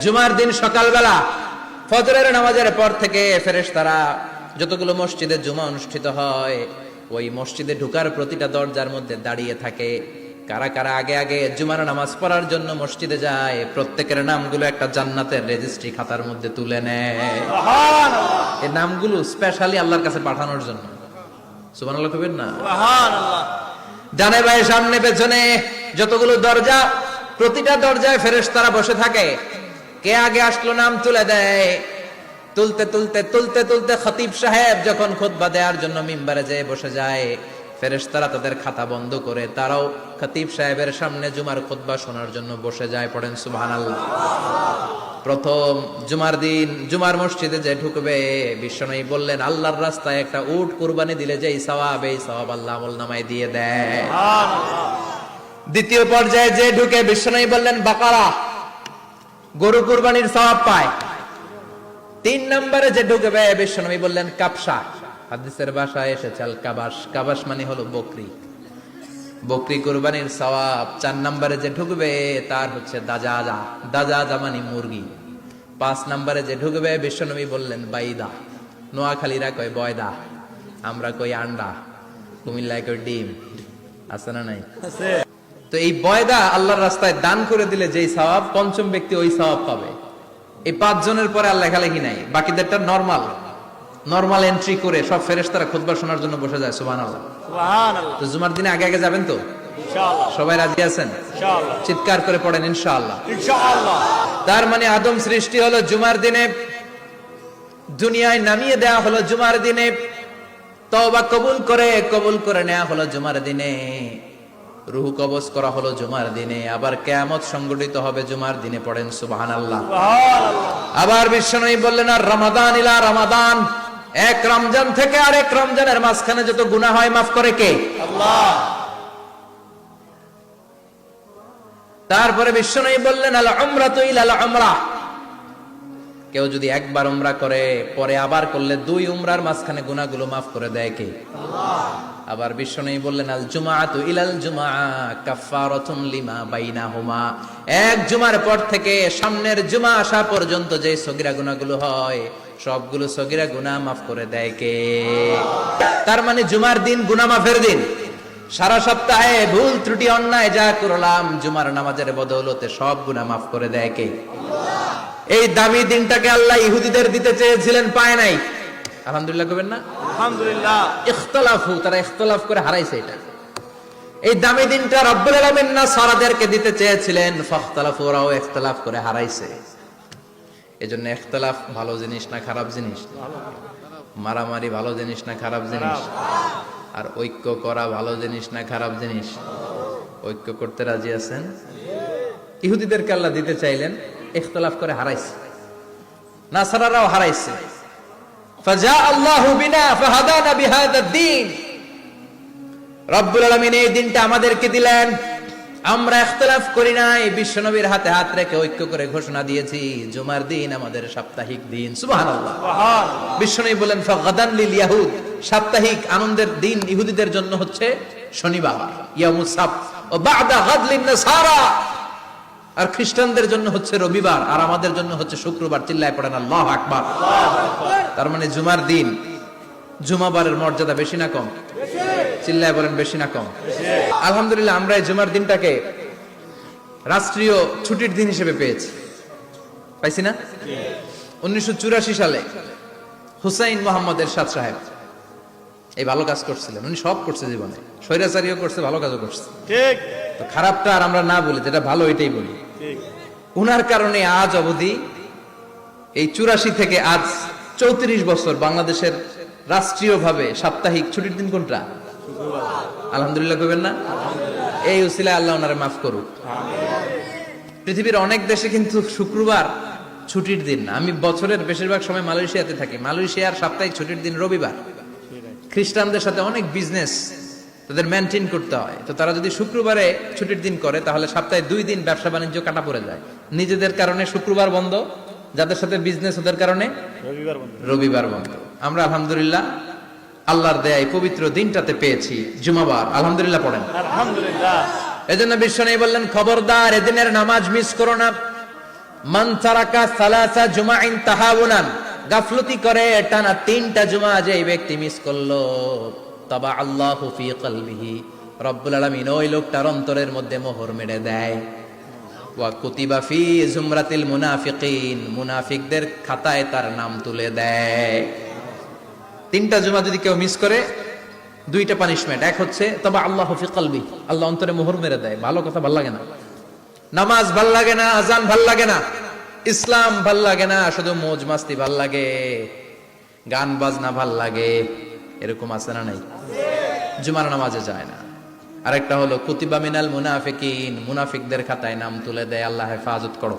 জুমার দিন সকালবেলা ফজরের নামাজের পর থেকে ফেরেশতারা যতগুলো মসজিদে জুমা অনুষ্ঠিত হয় ওই মসজিদে ঢোকার প্রতিটা দরজার মধ্যে দাঁড়িয়ে থাকে। কারা কারা আগে আগে জুমার নামাজ পড়ার জন্য মসজিদে যায়, প্রত্যেকের নামগুলো একটা জান্নাতের রেজিস্ট্রি খাতার মধ্যে তুলে নেয়। সুবহানাল্লাহ। এই নামগুলো স্পেশালি আল্লাহর কাছে পাঠানোর জন্য। সুবহানাল্লাহ কইবেন না? সুবহানাল্লাহ। ডানে বায়ে সামনে পেছনে যতগুলো দরজা, প্রতিটা দরজায় ফেরেশতারা বসে থাকে। কে আগে আসলো নাম তুলে দেয়। তুলতে তুলতে তুলতে তুলতে খতিব সাহেব যখন খুতবা দেওয়ার জন্য মিম্বারে যেয়ে বসে যায়, ফেরেশতারা তাদের খাতা বন্ধ করে তারাও খতিব সাহেবের সামনে জুমার খুতবা শোনার জন্য বসে যায়। পড়েন সুবহানাল্লাহ। প্রথম জুমার দিন জুমার মসজিদে যে ঢুকবে, বিশ্বনবী বললেন আল্লাহর রাস্তায় একটা উট কুরবানি দিলে যে সওয়াব, এই সওয়াব আল্লাহ আমলনামায় দিয়ে দেয়। দ্বিতীয় পর্যায়ে যে ঢুকে, বিশ্বনবী বললেন বাকারা, গরু কুরবানির সওয়াব পায়। তিন নম্বরে যে ঢুকবে, বিশ্বনবী বললেন কাবসা, হাদিসের ভাষায় এসেছে আল কাবাস, কাবাস মানে হলো বকরি, বকরি কুরবানির সওয়াব। চার নম্বরে যে ঢুকবে তার হচ্ছে দাজাজা, দাজাজা মানে মুরগি। পাঁচ নম্বরে যে ঢুকবে, বিশ্বনবী বললেন বাইদা, নোয়াখালীরা কয় বয়দা, আমরা কই আন্ডা, কুমিল্লায় কই ডিম। আছে না নাই? তো এই বয়দা আল্লাহর রাস্তায় দান করে দিলে যেই সওয়াব, পঞ্চম ব্যক্তি ওই সওয়াব পাবে। এই পাঁচ জনের পরে আর লেখালেখি নাই, বাকিদেরটা নরমাল এন্ট্রি করে সব ফেরেশতারা খুতবা শোনার জন্য বসে যায়। সুবহানাল্লাহ সুবহানাল্লাহ। তো জুমার দিনে আগে আগে যাবেন তো ইনশাআল্লাহ। সবাই রাজি আছেন? ইনশাআল্লাহ। চিৎকার করে পড়েন ইনশাআল্লাহ। ইনশাআল্লাহ। তার মানে আদম সৃষ্টি হলো জুমার দিনে, দুনিয়ায় নামিয়ে দেয়া হলো জুমার দিনে, তওবা কবুল করে নেওয়া হলো জুমার দিনে, রূহ কবজ করা হলো জুমার দিনে, আবার কিয়ামত সংগঠিত হবে জুমার দিনে। পড়েন সুবহানাল্লাহ। সুবহানাল্লাহ। আবার বিশ্বনবী বললেন আর রমাদান ইলা রমাদান, এক রমজান থেকে আরেক রমজানের মাঝখানে যত গুনাহ হয় মাফ করে কে? আল্লাহ। তারপরে বিশ্বনবী বললেন আল উমরাতু ইলাল উমরাহ, কেউ যদি একবার উমরা করে পরে আবার করলে দুই উমরার মাঝখানে গুনাহগুলো মাফ করে দেয় কে? আল্লাহ। আবার বিশ্বনবী বললেন আল জুমআতু ইলাল জুমআ কাফফারাতুন লিমা বাইনাহুমা, এক জুমার পর থেকে সামনের জুমা আসা পর্যন্ত যে সগীরা গুনাহগুলো হয় সবগুলো সগীরা গুনাহ মাফ করে দেয় কে? তার মানে জুমার দিন গুনাহ মাফের দিন। সারা সপ্তাহে ভুল ত্রুটি অন্যায় যা করলাম জুমার নামাজের বদৌলতে সব গুনাহ মাফ করে দেয় কে? আল্লাহ। এই দামি দিনটাকে আল্লাহ ইহুদিদের দিতে চেয়েছিলেন, পায় নাই। আলহামদুলিল্লাহ কইবেন না? আলহামদুলিল্লাহ। ইখতিলাফু, তারা ইখতিলাফ করে হারাইছে এটা। এই দামি দিনটা রব্বুল আলামিন নাসারাদেরকে দিতে চেয়েছিলেন, ফাখতালাফু, ওরাও ইখতিলাফ করে হারাইছে। এজন্য ইখতিলাফ ভালো জিনিস না খারাপ জিনিস? মারামারি ভালো জিনিস না খারাপ জিনিস? আর ঐক্য করা ভালো জিনিস না খারাপ জিনিস? ঐক্য করতে রাজি আছেন? ইহুদিদেরকে আল্লাহ দিতে চাইলেন, ইখতিলাফ করে হারাইছে। নাসারারাও হারাইছে। ফাজা আল্লাহু বিনা ফাহাদানা বিহাদা দ্বীন, রব্বুল আলামিন এই দিনটা আমাদেরকে দিলেন, আমরা ইখতিলাফ করি নাই, বিশ্বনবীর হাতে হাত রেখে ঐক্য করে ঘোষণা দিয়েছি জুমার দিন আমাদের সাপ্তাহিক দিন। সুবহানাল্লাহ। সুবহানাল্লাহ। বিশ্বনবী বলেন ফাগাদান লিল ইয়াহুদ, সাপ্তাহিক আনন্দের দিন ইহুদিদের জন্য হচ্ছে শনিবার, ইয়াউমুস সাbt, ও বা'দা গাদ লিন নাসারা, আর খ্রিস্টানদের জন্য হচ্ছে রবিবার, আর আমাদের জন্য হচ্ছে শুক্রবার। চিল্লায় পড়েন আল্লাহু আকবার। তার মানে জুমার দিন, জুমাবারের মর্যাদা বেশি না কম? চিল্লায় বলেন বেশি না কম? আলহামদুলিল্লাহ, আমরা এই জুমার দিনটাকে রাষ্ট্রীয় ছুটির দিন হিসেবে পেয়েছি, পাইছি না? 1984 সালে হুসাইন মোহাম্মদ এরশাদ সাহেব এই ভালো কাজ করছিলেন। উনি সব করছে জীবনে, স্বৈরাচারীও করছে, ভালো কাজও করছে। ঠিক। তো খারাপটা আর আমরা না বলি, যেটা ভালো এটাই বলি। ঠিক। উনার কারণে আজ অবধি, এই 84 থেকে আজ 34 বছর বাংলাদেশের রাষ্ট্রীয়ভাবে সাপ্তাহিক ছুটির দিন কোনটা? আলহামদুলিল্লাহ কইবেন না? এই উসিলায় আল্লাহ ওনারে মাফ করুক। পৃথিবীর অনেক দেশে কিন্তু শুক্রবার ছুটির দিন না। আমি বছরের বেশিরভাগ সময় মালয়েশিয়াতে থাকি, মালয়েশিয়ার সাপ্তাহিক ছুটির দিন রবিবার। খ্রিস্টানদের সাথে অনেক বিজনেস তাদের মেনটেন করতে হয়, তো তারা যদি শুক্রবারে ছুটির দিন করে তাহলে সপ্তাহে 2 দিন ব্যবসা বাণিজ্য কাটা পড়ে যায়। নিজেদের কারণে শুক্রবার বন্ধ, যাদের সাথে বিজনেস ওদের কারণে রবিবার বন্ধ। আমরা আলহামদুলিল্লাহ আল্লাহর দেয়ায় পবিত্র দিনটাতে পেয়েছি জুমাবার। আলহামদুলিল্লাহ পড়েন আলহামদুলিল্লাহ। এজন্য বিশ্বনবী বললেন খবরদার এদিনের নামাজ মিস করো না। মান তারাকা সালাসা জুমাইন তাহাউনান, গাফলতি করে টানা 3টা জুমা যে ব্যক্তি মিস করলো, তাবা আল্লাহু ফি কলবিহি, রব্বুল আলামিন ওই লোকটার অন্তরের মধ্যে মোহর মেরে দেয়। ওয়া কুতিবা ফি জুমরাতিল মুনাফিকিন, মুনাফিকদের খাতায় তার নাম তুলে দেয়। 3টা জুমা যদি কেউ মিস করে, 2টা পানিশমেন্ট। এক হচ্ছে তবে আল্লাহ ফি কলবি, আল্লাহ অন্তরে মোহর মেরে দেয়। ভালো কথা ভাল লাগে না, নামাজ ভাল লাগে না, আজান ভাল লাগে না, ইসলাম ভাল লাগে না, শুধু মৌজ মাস্তি ভাল লাগে, গান বাজনা ভাল লাগে, এরকম আছে না নাই? জুমার নামাজে যায় না। আরেকটা হলো কুতিবা মিনাল মুনাফিকিন, মুনাফিকদের খাতায় নাম তুলে দেয়। আল্লাহ হেফাজত করো,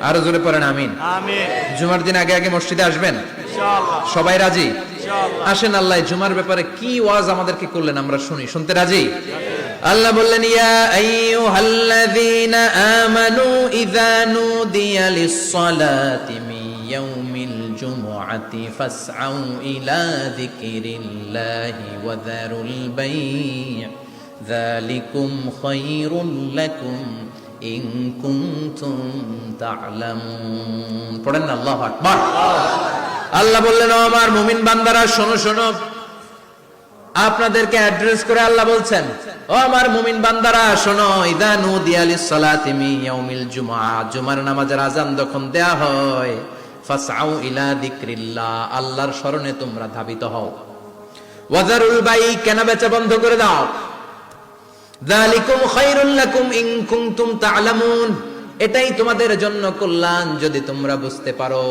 আরো জোরে পড়েন আমিন। আমিন। জুমার দিন আগে আগে মসজিদে আসবেন, ইনশাআল্লাহ। সবাই রাজি? ইনশাআল্লাহ। আসেন, আল্লাহ জুমার ব্যাপারে কি ওয়াজ আমাদেরকে করলেন আমরা শুনি। শুনতে রাজি? আল্লাহ বললেন, ইয়া আইয়ুহাল্লাযীনা আমানু ইযা নুদিয়া লিস-সালাতি মিন ইয়াউমিল জুমআতি ফাসআউ ইলা যিকরিল্লাহি ওয়া যারুল বাই', যালিকুম খায়রুল লাকুম ইন কুনতুম তা'লামুন। পড়েন না আল্লাহু আকবার। আল্লাহ বললেন, ও আমার মুমিন বান্দারা শোনো শোনো। আপনাদেরকে অ্যাড্রেস করে আল্লাহ বলছেন, ও আমার মুমিন বান্দারা শোনো, ইযা নুদিয়া লিস-সালাতি মিন ইয়াউমিল জুমআ, জুমার নামাজের আযান যখন দেয়া হয়, ফাসআউ ইলা যিকরিল্লাহ, আল্লাহর স্মরণে তোমরা ধাবিত হও। ওয়া যারুল বাই', কেনা বেচা বন্ধ করে দাও। যালিকুম খায়রুল লাকুম ইন কুনতুম তা'লামুন, এটাই তোমাদের জন্য কল্যাণ যদি তোমরা বুঝতে পারো।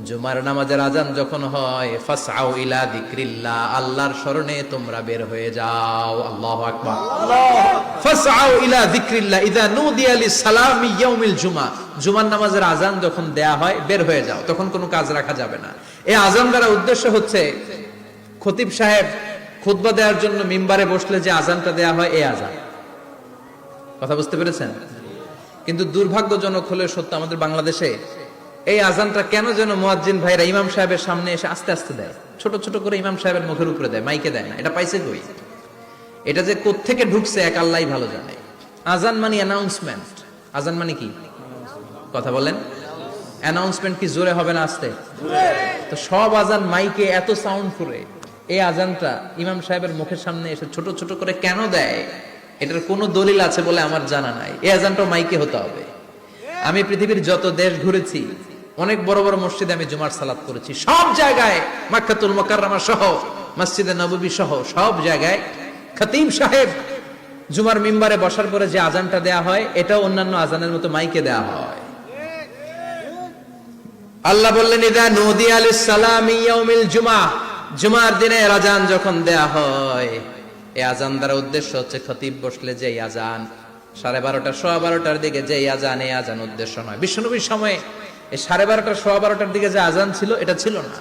জুমার নামাজের আযান যখন হয়, ফাসআউ ইলা যিকরিল্লাহ, আল্লাহর স্মরণে তোমরা বের হয়ে যাও। আল্লাহু আকবার। ফাসআউ ইলা যিকরিল্লাহ ইযা নুদিয়া লিস-সালামি ইয়াউমিল জুমআ, জুমার নামাজের আযান যখন দেয়া হয় বের হয়ে যাও, তখন কোনো কাজ রাখা যাবে না। এই আযান দ্বারা উদ্দেশ্য হচ্ছে খতিব সাহেব খুতবা দেওয়ার জন্য মিম্বারে বসলে যে আযানটা দেয়া হয়, এই আযান। কথা বুঝতে পেরেছেন? কিন্তু দুর্ভাগ্যজনক হলে সত্য, আমাদের বাংলাদেশে এই আযানটা কেন যেন মুয়াজ্জিন ভাইরা ইমাম সাহেবের সামনে এসে আস্তে আস্তে দেয়, ছোট ছোট করে ইমাম সাহেবের মুখের উপরে দেয়, মাইকে দেয় না। এটা পাইছে কই? এটা যে কোত্থেকে ঢুকছে এক আল্লাহই ভালো জানে। আযান মানে অ্যানাউন্সমেন্ট। আযান মানে কি? কথা বলেন। অ্যানাউন্সমেন্ট কি জোরে হবে না আস্তে? তো সব আযান মাইকে এত সাউন্ড করে, এই আযানটা ইমাম সাহেবের মুখের সামনে এসে ছোট ছোট করে কেন দেয়? এটার কোনো দলিল আছে বলে আমার জানা নাই। এই আযানটাও মাইকে হতে হবে। আমি পৃথিবীর যত দেশ ঘুরেছি, অনেক বড় বড় মসজিদে আমি জুমার সালাত করেছি, সব জায়গায় মক্কাতুল মুকাররমা সহ মসজিদে নববী সহ সব জায়গায় খতিব সাহেব জুমার মিম্বারে বসার পরে যে আযানটা দেয়া হয়, এটাও অন্যান্য আযানের মতো মাইকে দেয়া হয়। আল্লাহ বললেন, ইযা নুদিয়া লিস-সালামি ইয়াউমিল জুমআ, জুমার দিনের আযান যখন দেয়া হয়, এই আযান দ্বারা উদ্দেশ্য হচ্ছে খতিব বসলে যে আযান 12:30 12:15 দিকে যে আযান, এই আযান উদ্দেশ্য নয়। বিশ্বনবীর সময়ে এই 12:30 12:15 দিকে যে আযান ছিল, এটা ছিল না।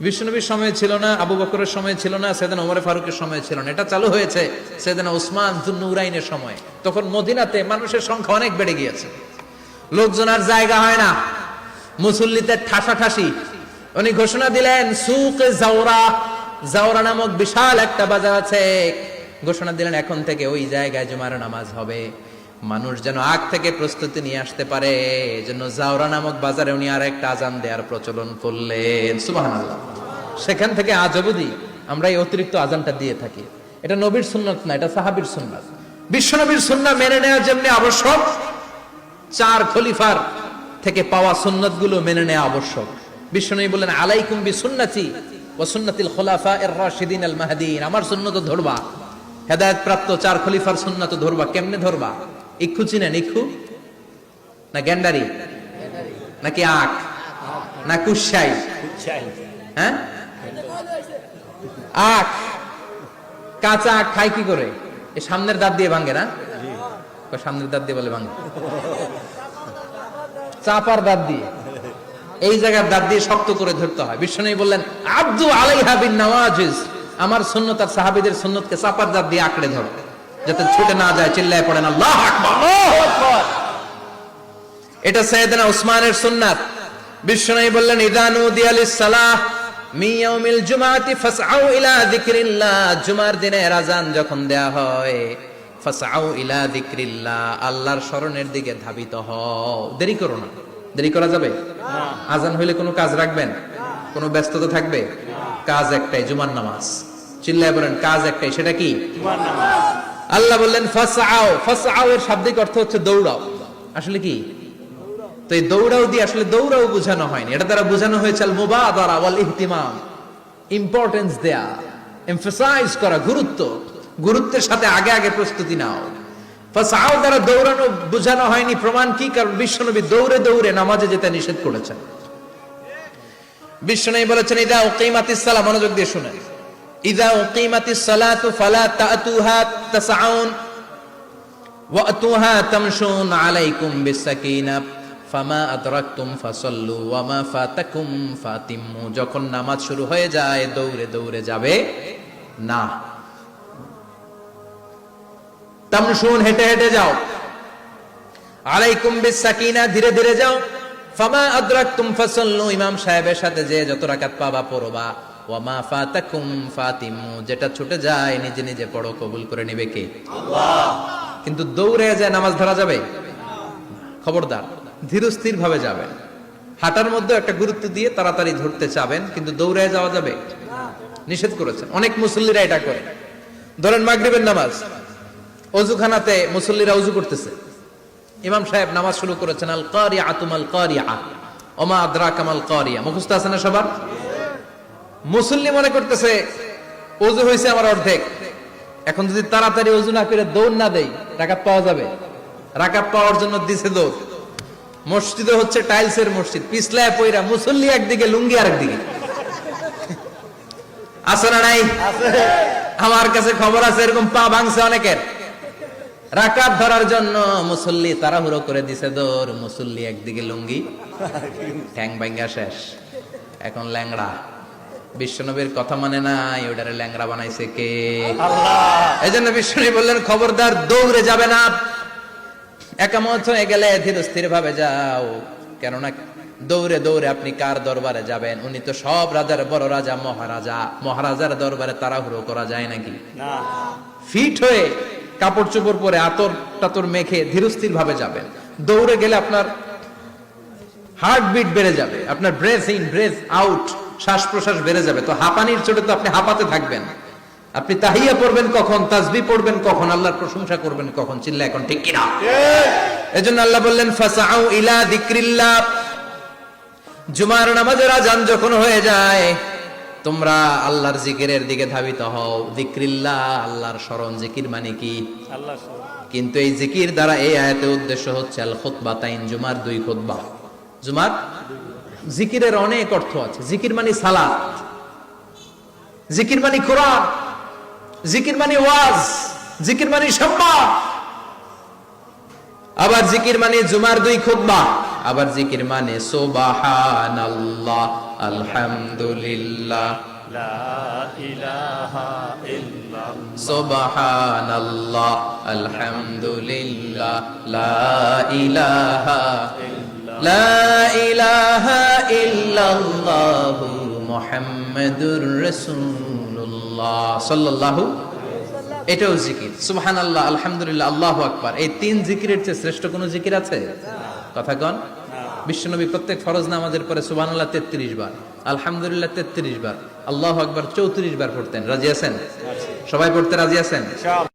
বিশ্বনবীর সময় ছিল না, আবু বকরের সময় ছিল না, সাইয়েদনা ওমর ফারুকের সময় ছিল না। এটা চালু হয়েছে সাইয়েদনা উসমান যুন্নুরাইনের সময়। তখন মদিনাতে মানুষের সংখ্যা অনেক বেড়ে গিয়েছে, লোকজন আর জায়গা হয় না, মুসল্লিদের ঠাসাঠাসি। উনি ঘোষণা দিলেন, সুকে জাওরা, জাওরা নামক বিশাল একটা বাজার আছে, ঘোষণা দিলেন এখন থেকে ওই জায়গায় জুমার নামাজ হবে। মানুষ যেন আগ থেকে প্রস্তুতি নিয়ে আসতে পারে, এজন্য জাওরা নামক বাজারে উনি আর একটা আযান দেওয়ার প্রচলন করলেন। সুবহানাল্লাহ। সেখান থেকে আজ অবধি আমরা এই অতিরিক্ত আযানটা দিয়ে থাকি। এটা নবীর সুন্নাত না, এটা সাহাবীর সুন্নাত। বিশ্বনবীর সুন্নাহ মেনে নেওয়া যেমনি আবশ্যক, 4 খলিফার থেকে পাওয়া সুন্নাতগুলো মেনে নেওয়া আবশ্যক। বিশ্বনবী বললেন, আলাইকুম বিসুন্নতি ওয়া সুন্নাতিল খুলাফায়ে আর-রাশিদিন আল মাহদিয়িন, আমার সুন্নাত ধরবা। হেদায়েত প্রাপ্ত 4 খলিফার সুন্নাত ধরবা। কেমনে ধরবা? ইক্ষু চিনেন? ইক্ষু না গ্যান্ডারি নাকি আখ না কুশাই? হ্যাঁ, আখ। কাঁচা আখ খাই কি করে? এই সামনের দাঁত দিয়ে ভাঙে না? সামনের দাঁত দিয়ে বলে ভাঙে, চাপার দাঁত দিয়ে, এই জায়গার দাঁত দিয়ে শক্ত করে ধরতে হয়। বিশ্বনবী বললেন, আব্দু আলাইহা বিন নওয়াজিজ, আমার সুন্নাত আর সাহাবীদের সুন্নাতকে চাপার দাঁত দিয়ে আঁকড়ে ধরো, যাতে ছুটে না যায়। চিল্লায় পড়েন আল্লাহু আকবার। এটা সাইয়েদনা উসমানের সুন্নাত। বিশ্বনবী বললেন, ইযা নুদিয়া লিস-সালাহ মিন ইয়াউমিল জুমআতি ফাসআউ ইলা যিকরিল্লাহ, জুমার দিনের আযান যখন দেয়া হয়, ফাসআউ ইলা যিকরিল্লাহ, আল্লাহর স্মরণের দিকে ধাবিত হও। দেরি করো না। দেরি করা যাবে? আজান হইলে কোনো কাজ রাখবেন? কোনো ব্যস্ততা থাকবে? কাজ একটাই, জুমার নামাজ। চিল্লায় বলেন কাজ একটাই, সেটা কি? জুমার নামাজ। আল্লাহ বললেন ফাসআউ। ফাসআউ এর শাব্দিক অর্থ হচ্ছে দৌড়াও। আসলে কি? তো এই দৌড়াও দিয়ে আসলে দৌড়াও বোঝানো হয়নি, এটা দ্বারা বোঝানো হয়েছে আল মুবাদারা ওয়াল ইহতিমাম, ইম্পর্টেন্স দেয়া, এমফাসাইজ করা, গুরুত্বের সাথে আগে আগে প্রস্তুতি নাও। ফাসআউ দ্বারা দৌড়ানো বোঝানো হয়নি। প্রমাণ কি? কারণ বিশ্বনবী দৌড়ে দৌড়ে নামাজে যেতে নিষেধ করেছেন। বিশ্বনবী বলেছেন ইদা উকিমাতিস সালাহ, মনোযোগ দিয়ে শুনেন, ইদা উকিমাতিস সালাতু ফালা তাতুহা তাসআউন ওয়া আতুহা তামশুন আলাইকুম বিসাকিনা ফামা আদরাকতুম ফাসাল্লু ওয়া মা ফাতাকুম ফাতিম্মু। যখন নামাজ শুরু হয়ে যায় দৌড়ে দৌড়ে যাবে না। তামশুন, হেঁটে হেঁটে যাও। আলাইকুম বিসাকিনা, ধীরে ধীরে যাও। ফামা আদরাকতুম ফাসাল্লু, ইমাম সাহেবের সাথে যে যত রাকাত পাবা পড়বা। ওয়া মা ফাতাকুম ফাতিম্মু, যেটা ছুটে যায় নিজে নিজে পড়ো, কবুল করে নেবে কে? আল্লাহ। কিন্তু দৌড়ে যায় নামাজ ধরা যাবে? খবরদার, ধীরস্থির ভাবে যাবেন। হাঁটার মধ্যে একটা গুরুত্ব দিয়ে তাড়াতাড়ি ধরতে চাবেন, কিন্তু দৌড়ে যাওয়া যাবে? নিষেধ করেছেন। অনেক মুসল্লিরা এটা করে। ধরেন মাগরিবের নামাজ, অজুখানাতে মুসল্লিরা অজু করতেছে, ইমাম সাহেব নামাজ শুরু করেছেন, আল কারিআতু মাল কারিআ ওমা আদরাকা মাল কারিআ, মুখস্থ আছে না সবার? মুসল্লি মনে করতেছে অজু হয়েছে আমার অর্ধেক, এখন যদি তাড়াতাড়ি অজু না করে দৌড় না দেই রাকাত পাওয়া যাবে? রাকাত পাওয়ার জন্য দিছে দৌড়। মসজিদে হচ্ছে টাইলসের মসজিদ, পিছলায় পয়রা মুসল্লি একদিকে, লুঙ্গি আরেকদিকে। আছে না নাই? আমার কাছে খবর আছে এরকম পা ভাঙছে অনেকের। রাকাত ধরার জন্য মুসল্লি তাড়াহুড়ো করে দিছে দৌড়, মুসল্লি একদিকে লুঙ্গি, ঠ্যাং ভাঙ্গা শেষ, এখন ল্যাংড়া। বিশ্বনবীর কথা মানে নাই, ওটারে ল্যাংড়া বানাইছে কে? আল্লাহ। এই জন্য বিশ্বনবী বললেন খবরদার দৌড়ে যাবে না, একামত হয়ে গেলে ধীরস্থির ভাবে যাও। কেননা দৌড়ে দৌড়ে আপনি কার দরবারে যাবেন? উনি তো সব রাজার বড় রাজা, মহারাজা। মহারাজার দরবারে তাড়াহুড়ো করা যায় নাকি? না। ফিট হয়ে কাপড় চোপড় পরে আতর টাতর মেখে ধীরস্থির ভাবে যাবেন। দৌড়ে গেলে আপনার হার্টবিট বেড়ে যাবে, আপনার ব্রেথ ইন ব্রেথ আউট, শ্বাস প্রশ্বাস বেড়ে যাবে। তো হাঁপানির চোটে তো আপনি হাঁপাতে থাকবেন। আপনি তাহিয়া পড়বেন কখন, তাসবিহ পড়বেন কখন, আল্লাহর প্রশংসা করবেন কখন? চিল্লা এখন ঠিক কিনা? এজন্য আল্লাহ বললেন ফাসআউ ইলা যিকরিল্লাহ। জুমার নামাজের আযান যখন হয়ে যায় তোমরা আল্লাহর জিকিরের দিকে ধাবিত হও। যিকরিল্লাহ, আল্লাহর স্মরণ। জিকির মানে কি? আল্লাহর স্মরণ। কিন্তু এই জিকির দ্বারা এই আয়াতের উদ্দেশ্য হচ্ছে আল খুতবাতাইন, জুমার 2 খুতবা। জুমার জিকিরের অনেক অর্থ আছে। জিকির মানে সালাত, জিকির মানে কোরআন, জিকির মানে ওয়াজ, জিকির মানে সম্মান। আবার জিকির মানে জুমার 2 খুতবা। আবার জিকির মানে সুবহানাল্লাহ, আলহামদুলিল্লাহ, লা ইলাহা ইল্লাল্লাহ, সুবহানাল্লাহ, আলহামদুলিল্লাহ, লা ইলাহা লা ইলাহা ইল্লাল্লাহ মুহাম্মাদুর রাসূলুল্লাহ সাল্লাল্লাহু। এটাও জিকির। সুবহানাল্লাহ, আলহামদুলিল্লাহ, আল্লাহু আকবার। এই 3 জিকিরের চেয়ে শ্রেষ্ঠ কোন জিকির আছে? কথা কন। বিশ্বনবী প্রত্যেক ফরজ নামাজের পরে সুবহানাল্লাহ 33 বার, আলহামদুলিল্লাহ 33 বার, আল্লাহু আকবার 34 বার পড়তেন। রাজি আছেন? সবাই পড়তে রাজি আছেন?